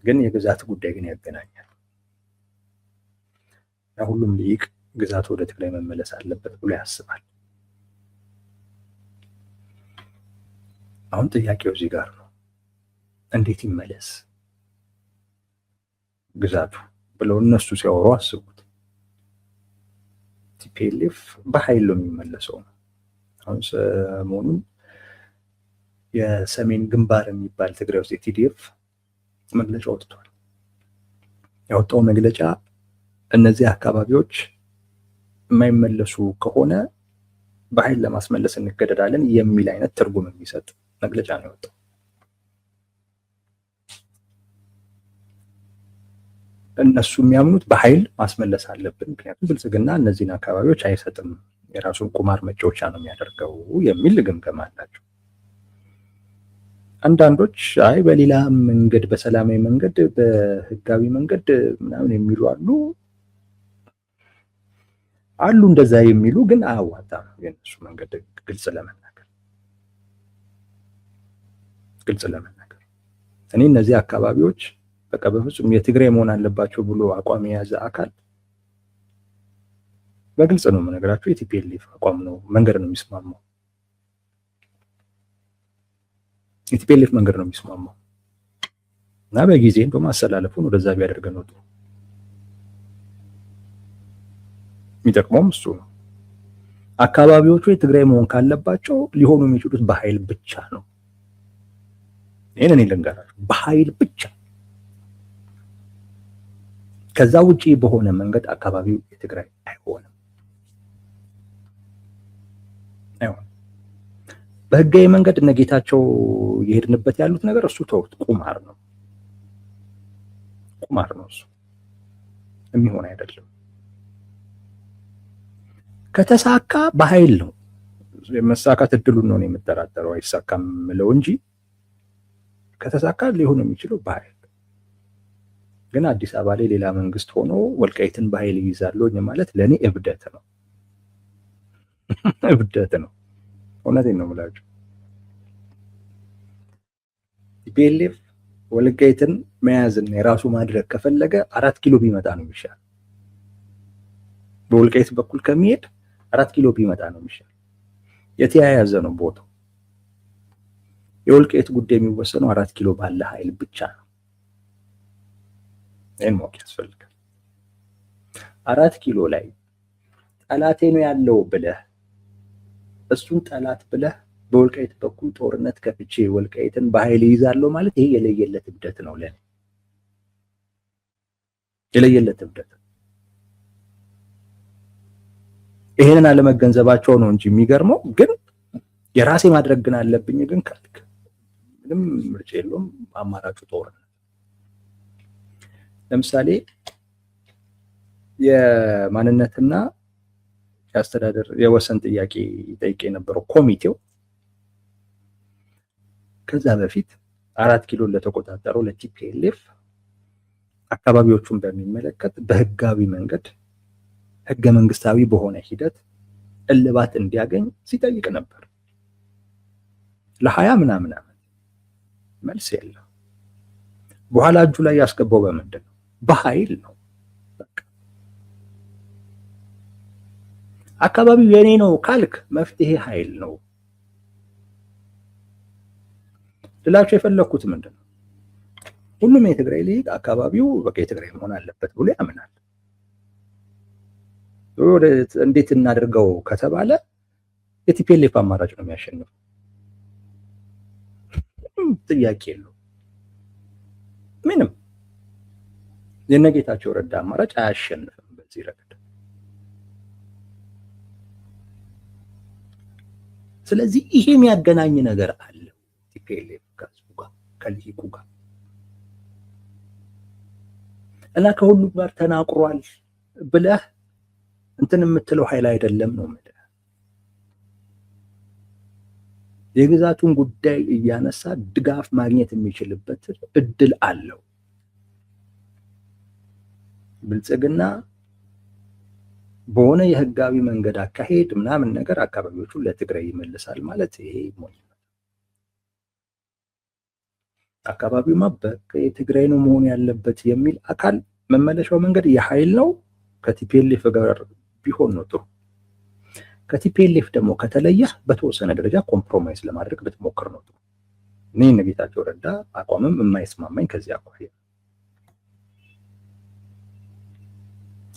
S1: ግን የግዛት ጉዳይ ግን ያገናኛል። ሁሉም ልሂቅ ግዛት ወደ ትግራይ መመለስ አለበት ብሎ ያስባል። አሁን ጥያቄው እዚህ ጋር ነው። እንዴት ይመለስ ግዛቱ ብለው እነሱ ሲያወሩ አስቡት። ቲፒኤልኤፍ በኃይል ነው የሚመለሰው። አሁን ሰሞኑን የሰሜን ግንባር የሚባል ትግራይ ውስጥ የቲዲኤፍ መግለጫ ወጥቷል። ያወጣው መግለጫ እነዚህ አካባቢዎች የማይመለሱ ከሆነ በኃይል ለማስመለስ እንገደዳለን የሚል አይነት ትርጉም የሚሰጥ መግለጫ ነው ያወጣው። እነሱ የሚያምኑት በኃይል ማስመለስ አለብን፣ ምክንያቱም ብልጽግና እነዚህን አካባቢዎች አይሰጥም፣ የራሱን ቁማር መጫወቻ ነው የሚያደርገው የሚል ግምገማ አላቸው። አንዳንዶች አይ በሌላ መንገድ፣ በሰላማዊ መንገድ፣ በህጋዊ መንገድ ምናምን የሚሉ አሉ እንደዛ የሚሉ ግን አያዋጣም የነሱ መንገድ። ግልጽ ለመናገር እኔ እነዚህ አካባቢዎች በቃ በፍጹም የትግራይ መሆን አለባቸው ብሎ አቋም የያዘ አካል በግልጽ ነው የምነግራቸው የቲፒኤልኤፍ አቋም ነው፣ መንገድ ነው የሚስማማው። የቲፒኤልኤፍ መንገድ ነው የሚስማማው እና በጊዜ እንደውም አሰላለፉን ወደዛ ቢያደርገን ነው የሚጠቅመውም እሱ ነው። አካባቢዎቹ የትግራይ መሆን ካለባቸው ሊሆኑ የሚችሉት በኃይል ብቻ ነው። ይሄን እኔ ልንገራችሁ፣ በኃይል ብቻ። ከዛ ውጪ በሆነ መንገድ አካባቢው የትግራይ አይሆንም። በህጋዊ መንገድ እነጌታቸው የሄድንበት ያሉት ነገር እሱ ተውት፣ ቁማር ነው እሱ የሚሆን አይደለም። ከተሳካ በኃይል ነው የመሳካት እድሉን ነው የምጠራጠረው፣ አይሳካም ምለው እንጂ ከተሳካ ሊሆን የሚችለው በኃይል። ግን አዲስ አበባ ላይ ሌላ መንግስት ሆኖ ወልቃይትን በኃይል ይይዛለኝ ማለት ለኔ እብደት ነው ነው። እውነቴን ነው የምላችሁ። ቲፒኤልኤፍ ወልቃይትን መያዝና የራሱ ማድረግ ከፈለገ 4 ኪሎ ቢመጣ ነው የሚሻል። በወልቃይት በኩል ከሚሄድ 4 ኪሎ ቢመጣ ነው የሚሻል። የተያያዘ ነው ቦታው። የወልቃይት ጉዳይ የሚወሰነው 4 ኪሎ ባለ ኃይል ብቻ ነው። ይሄን ማወቅ ያስፈልጋል። 4 ኪሎ ላይ ጠላቴ ነው ያለው ብለህ እሱን ጠላት ብለህ በወልቃይት በኩል ጦርነት ከፍቼ ወልቃይትን በኃይል ይይዛለሁ ማለት ይሄ የለየለት እብደት ነው። ለኔ የለየለት እብደት። ይሄንን አለመገንዘባቸው ነው እንጂ የሚገርመው። ግን የራሴ ማድረግ ግን አለብኝ ግን ካልክ ምንም ምርጫ የለውም፣ አማራጩ ጦርነት። ለምሳሌ የማንነትና የአስተዳደር የወሰን ጥያቄ ጠይቄ የነበረው ኮሚቴው ከዛ በፊት 4 ኪሎ ለተቆጣጠረው ለቲፒኤልኤፍ አካባቢዎቹን በሚመለከት በህጋዊ መንገድ ህገ መንግስታዊ በሆነ ሂደት እልባት እንዲያገኝ ሲጠይቅ ነበር። ለ20 ምናምን ዓመት መልስ የለም። በኋላ እጁ ላይ ያስገባው በምንድን ነው? በኃይል ነው። አካባቢው የኔ ነው ካልክ መፍትሄ ኃይል ነው። ልላቸው የፈለኩት ምንድን ነው? ሁሉም የትግራይ ልሂቅ አካባቢው በቃ የትግራይ መሆን አለበት ብሎ ያምናል። እንዴት እናድርገው ከተባለ የቲፒኤልኤፍ አማራጭ ነው የሚያሸንፈው። ጥያቄ የለው። ምንም የነጌታቸው ረዳ አማራጭ አያሸንፍም በዚህ ረገድ። ስለዚህ ይሄ የሚያገናኝ ነገር አለ ቲፒኤልኤፍ ከህዝቡ ጋር ከልሂቁ ጋር እና ከሁሉም ጋር ተናቅሯል ብለህ እንትን የምትለው ኃይል አይደለም ነው የምልህ። የግዛቱን ጉዳይ እያነሳ ድጋፍ ማግኘት የሚችልበት እድል አለው። ብልጽግና በሆነ የህጋዊ መንገድ አካሄድ ምናምን ነገር አካባቢዎቹን ለትግራይ ይመልሳል ማለት ይሄ ሞኝ ነው። አካባቢውማ የትግራይ ነው መሆን ያለበት የሚል አካል መመለሻው መንገድ የኃይል ነው። ከቲፒኤልኤፍ ጋር ቢሆን ነው ጥሩ። ከቲፒኤልኤፍ ደግሞ ከተለየህ በተወሰነ ደረጃ ኮምፕሮማይዝ ለማድረግ ብትሞክር ነው ጥሩ። እኔ የጌታቸው ረዳ አቋምም የማይስማማኝ ከዚህ አኳያ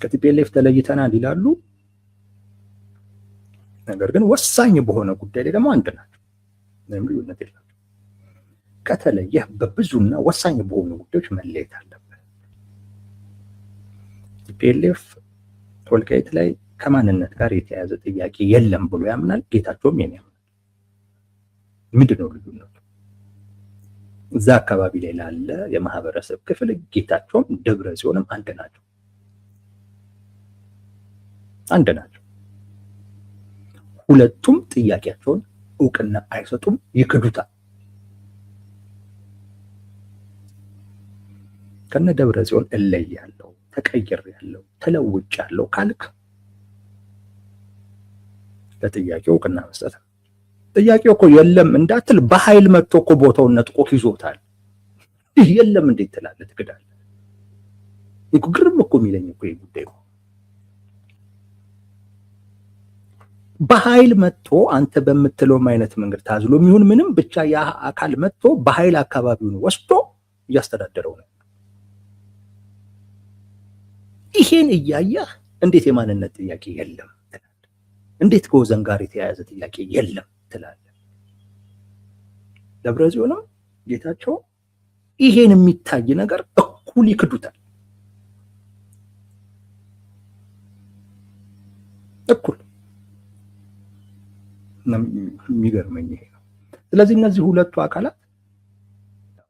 S1: ከቲፒኤልኤፍ ተለይተናል ይላሉ። ነገር ግን ወሳኝ በሆነ ጉዳይ ላይ ደግሞ አንድ ናቸው። ምንም ልዩነት የላቸው። ከተለየህ በብዙና ወሳኝ በሆኑ ጉዳዮች መለየት አለበት። ቲፒኤልኤፍ ወልቃይት ላይ ከማንነት ጋር የተያያዘ ጥያቄ የለም ብሎ ያምናል። ጌታቸውም የኔ ያምናል። ምንድነው ልዩነቱ? እዛ አካባቢ ላይ ላለ የማህበረሰብ ክፍል ጌታቸውም ደብረ ጽዮንም አንድ ናቸው። አንድ ናቸው። ሁለቱም ጥያቄያቸውን እውቅና አይሰጡም፣ ይክዱታል። ከነ ደብረ ጽዮን እለያለሁ፣ ተቀይሬያለሁ፣ ተለውጫለሁ ካልክ ለጥያቄው እውቅና መስጠት። ጥያቄው እኮ የለም እንዳትል በኃይል መጥቶ እኮ ቦታውን ነጥቆ ይዞታል። የለም እንዴት ትላለህ? ትክዳለህ። ግርም እኮ የሚለኝ እኮ ይሄ ጉዳይ ነው። በኃይል መጥቶ አንተ በምትለውም አይነት መንገድ ታዝሎ የሚሆን ምንም ብቻ ያ አካል መጥቶ በኃይል አካባቢውን ወስዶ እያስተዳደረው ነው። ይሄን እያየህ እንዴት የማንነት ጥያቄ የለም ትላለህ? እንዴት ከወዘን ጋር የተያያዘ ጥያቄ የለም ትላለህ? ደብረ ጽዮንም ጌታቸው ይሄን የሚታይ ነገር እኩል ይክዱታል። እኩል የሚገርመኝ ይሄ ነው። ስለዚህ እነዚህ ሁለቱ አካላት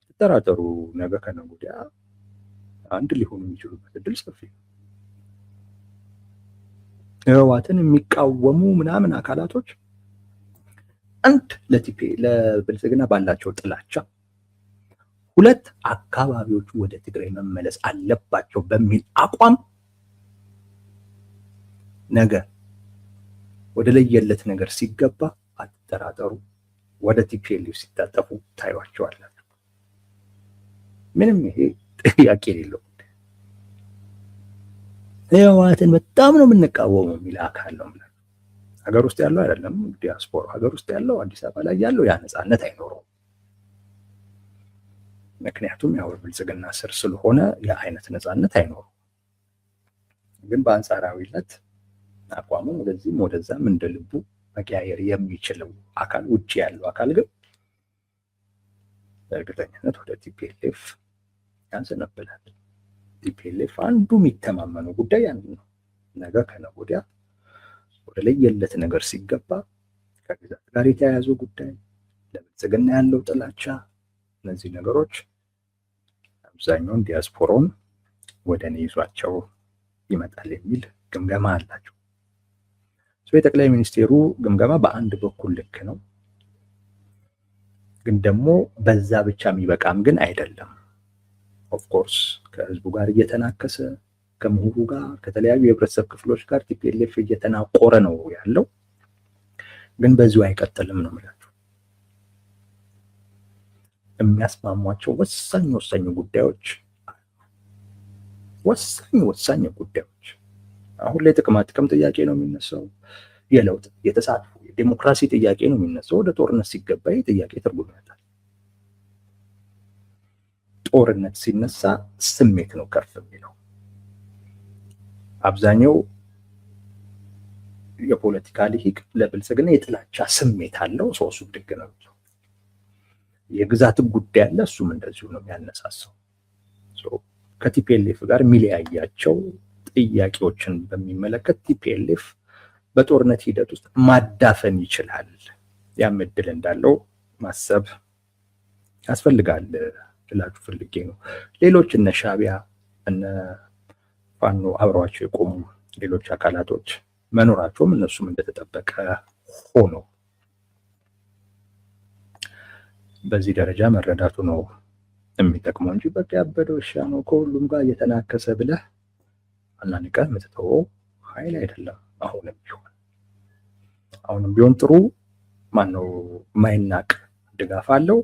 S1: ተጠራጠሩ ነገ ከነገ ወዲያ አንድ ሊሆኑ የሚችሉበት እድል ሰፊ ነው። ህወሓትን የሚቃወሙ ምናምን አካላቶች አንድ ለብልጽግና ባላቸው ጥላቻ፣ ሁለት አካባቢዎቹ ወደ ትግራይ መመለስ አለባቸው በሚል አቋም ነገር ወደ ለየለት ነገር ሲገባ አትጠራጠሩ፣ ወደ ቲፒኤልኤፍ ሲታጠፉ ታዩዋቸዋላችሁ። ምንም ይሄ ጥያቄ የሌለው ህወሓትን በጣም ነው የምንቃወመው የሚል አካል ነው። ሀገር ውስጥ ያለው አይደለም ዲያስፖራ፣ ሀገር ውስጥ ያለው አዲስ አበባ ላይ ያለው ያ ነፃነት አይኖረውም። ምክንያቱም ያው ብልጽግና ስር ስለሆነ ያ አይነት ነፃነት አይኖረውም። ግን በአንጻራዊነት አቋሙ ወደዚህም ወደዛም እንደ ልቡ መቀያየር የሚችለው አካል ውጭ ያለው አካል ግን በእርግጠኝነት ወደ ቲፒኤልኤፍ ያንሰነብላል። ቲፒኤልኤፍ አንዱ የሚተማመነው ጉዳይ ያን ነው። ነገ ከነገ ወዲያ ወደ ለየለት ነገር ሲገባ ከግዛት ጋር የተያያዙ ጉዳይ፣ ለብልጽግና ያለው ጥላቻ፣ እነዚህ ነገሮች አብዛኛውን ዲያስፖራውን ወደ እኔ ይዟቸው ይመጣል የሚል ግምገማ አላቸው። የጠቅላይ ሚኒስቴሩ ግምገማ በአንድ በኩል ልክ ነው፣ ግን ደግሞ በዛ ብቻ የሚበቃም ግን አይደለም። ኦፍኮርስ ከህዝቡ ጋር እየተናከሰ ከምሁሩ ጋር ከተለያዩ የህብረተሰብ ክፍሎች ጋር ቲፒኤልኤፍ እየተናቆረ ነው ያለው። ግን በዚሁ አይቀጥልም ነው የምላቸው። የሚያስማሟቸው ወሳኝ ጉዳዮች አሁን ላይ ጥቅም ጥያቄ ነው የሚነሳው፣ የለውጥ የተሳትፎ የዲሞክራሲ ጥያቄ ነው የሚነሳው። ወደ ጦርነት ሲገባ ጥያቄ ትርጉም ያጣል። ጦርነት ሲነሳ ስሜት ነው ከፍ የሚለው። አብዛኛው የፖለቲካ ልሂቅ ለብልጽግና የጥላቻ ስሜት አለው። ሶሱ ድግ ነው። የግዛት ጉዳይ አለ፣ እሱም እንደዚሁ ነው የሚያነሳሳው። ከቲፒኤልኤፍ ጋር የሚለያያቸው ጥያቄዎችን በሚመለከት ቲፒኤልኤፍ በጦርነት ሂደት ውስጥ ማዳፈን ይችላል። ያም እድል እንዳለው ማሰብ ያስፈልጋል ልላችሁ ፈልጌ ነው። ሌሎች እነ ሻዕቢያ እነ ፋኖ አብረዋቸው የቆሙ ሌሎች አካላቶች መኖራቸውም እነሱም እንደተጠበቀ ሆኖ በዚህ ደረጃ መረዳቱ ነው የሚጠቅመው እንጂ በቃ ያበደ ውሻ ነው ከሁሉም ጋር እየተናከሰ ብለህ አናንቀህ የምትተወው ኃይል አይደለም። አሁንም ቢሆን ጥሩ ማነው ማይናቅ ድጋፍ አለው።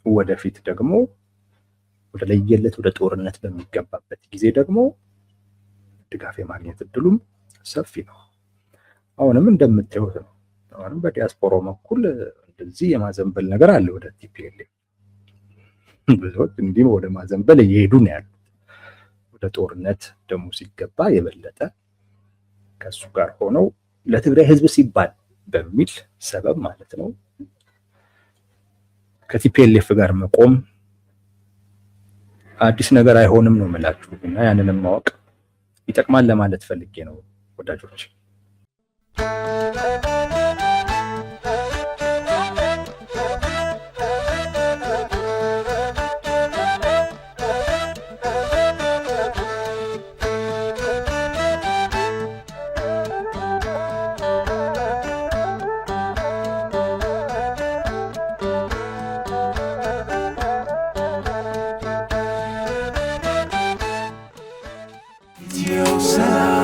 S1: ወደፊት ደግሞ ወደ ለየለት ወደ ጦርነት በሚገባበት ጊዜ ደግሞ ድጋፍ የማግኘት እድሉም ሰፊ ነው። አሁንም እንደምታዩት ነው። አሁንም በዲያስፖራው በኩል እንደዚህ የማዘንበል ነገር አለ ወደ ቲፒኤልኤፍ። ብዙዎች እንዲህ ወደ ማዘንበል እየሄዱ ነው ያሉት። ወደ ጦርነት ደግሞ ሲገባ የበለጠ ከሱ ጋር ሆነው ለትግራይ ህዝብ ሲባል በሚል ሰበብ ማለት ነው ከቲፒኤልኤፍ ጋር መቆም አዲስ ነገር አይሆንም ነው የምላችሁ። እና ያንንም ማወቅ ይጠቅማል ለማለት ፈልጌ ነው ወዳጆች።
S2: Salam.